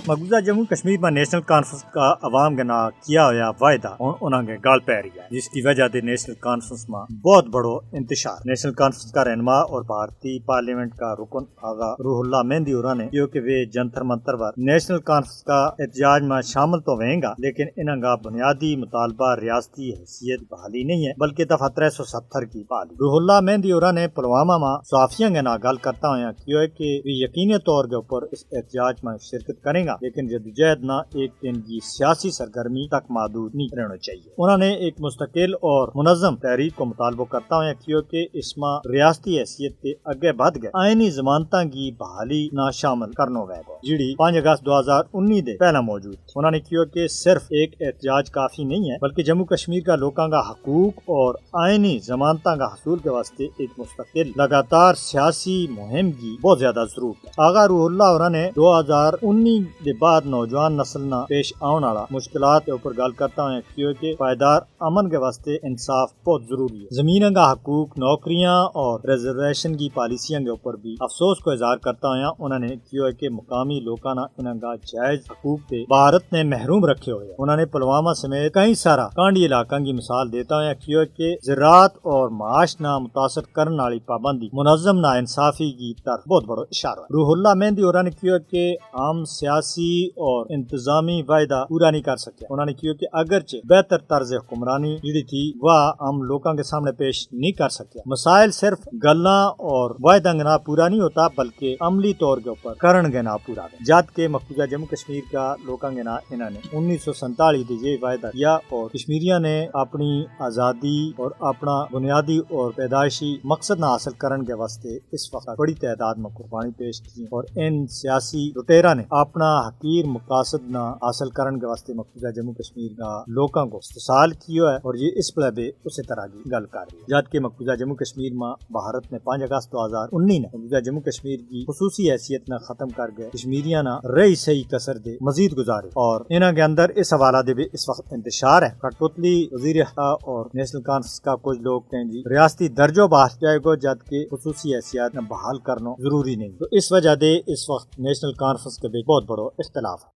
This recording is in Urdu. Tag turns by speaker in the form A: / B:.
A: مقبوضہ جموں کشمیر میں نیشنل کانفرنس کا عوام کے نام کیا ہوا وعدہ انہوں نے گال پی رہی ہے، جس کی وجہ سے نیشنل کانفرنس میں بہت بڑو انتشار۔ نیشنل کانفرنس کا رہنما اور بھارتی پارلیمنٹ کا رکن آغا روح اللہ مہندی اور نے کیونکہ وہ جنتر منتر پر نیشنل کانفرنس کا احتجاج میں شامل تو ہوئیں گا، لیکن انہوں کا بنیادی مطالبہ ریاستی حیثیت بحالی نہیں ہے بلکہ دفعہ 370 کی بحالی۔ روح اللہ مہندی اور نے پلوامہ میں صحافیوں کے نام گل کرتا ہوا کیا کہ وہ یقینی طور کے اوپر اس احتجاج میں شرکت کریں گا، لیکن جدوجہد نہ ایک دن کی سیاسی سرگرمی تک محدود نہیں رہنا چاہیے۔ انہوں نے ایک مستقل اور منظم تحریک کو مطالبہ کرتا ہوا کیا کہ اس میں ریاستی حیثیت کے اگے بڑھ گئے آئینی ضمانتاں کی بحالی نہ شامل کرنا ہوگا، جڑی 5 اگست 2019 دے پہلا موجود تھی۔ انہوں نے کیا کہ صرف ایک احتجاج کافی نہیں ہے بلکہ جموں کشمیر کا لوگوں کا حقوق اور آئینی ضمانتاں کا حصول کے واسطے ایک مستقل لگاتار سیاسی مہم کی بہت زیادہ ضرورت ہے۔ آغا روح اللہ اور نے 2019 کے بعد نوجوان نسل نہ پیش آنے والا مشکلات کے اوپر گل کرتا ہوں کیونکہ پائیدار امن کے واسطے انصاف بہت ضروری ہے۔ زمینوں کا حقوق، نوکریاں اور ریزرویشن کی پالیسیوں کے اوپر بھی افسوس کو اظہار کرتا ہوا انہوں نے کیا کہ مقامی لوگوں نے انہوں کا جائز حقوق سے بھارت نے محروم رکھے ہوئے۔ انہوں نے پلوامہ سمیت کئی سارا کانڈی علاقوں کی مثال دیتا ہوا کیا کہ زراعت اور معاش نہ متاثر کرنے والی پابندی منظم نا انصافی کی طرف بہت بڑا اشارہ۔ روح اللہ مہندی اور نے کیا کہ عام سیاسی اور انتظامی وعدہ پورا نہیں کر سکے۔ انہوں نے کیا کہ اگرچہ بہتر طرز حکمرانی جڑی تھی وہ عام لوگوں کے سامنے پیش نہیں کر سکے۔ مسائل صرف گلاں اور وعدہ نہ پورا نہیں ہوتا بلکہ عملی طور کے اوپر کرن کے نہ پورا ہے۔ جات کے مقبوضہ جموں کشمیر کا لوگوں کے نام انہوں نے 1947 سے یہ وعدہ کیا اور کشمیریوں نے اپنی آزادی اور اپنا بنیادی اور پیدائشی مقصد نہ حاصل کرنے کے واسطے اس وقت بڑی تعداد میں قربانی پیش کی اور ان سیاسی لٹیرا نے اپنا حقیر مقاصد نہ حاصل کرنے کے واسطے مقبوضہ جموں کشمیر کا لوگوں کو استحصال کیا ہے اور یہ اس پہ بھی اسی طرح کی گل کر رہی ہے۔ جات کے مقبوضہ جموں کشمیر میں بھارت نے 5 اگست 2019 نے مقبوضہ جموں کشمیر کی خصوصی حیثیت نہ ختم کر گئے کشمیریاں نہ رہی صحیح کسر دے مزید گزارے اور انہوں کے اندر اس حوالہ دے بھی اس وقت انتشار ہے۔ کٹوتلی وزیر اور نیشنل کانفرنس کا کچھ لوگ کہیں جی ریاستی درجہ بحث جائے گا جبکہ خصوصی حیثیت نہ بحال کرنا ضروری نہیں، تو اس وجہ دے اس وقت نیشنل کانفرنس کے بھی بہت بڑا اختلاف ہے۔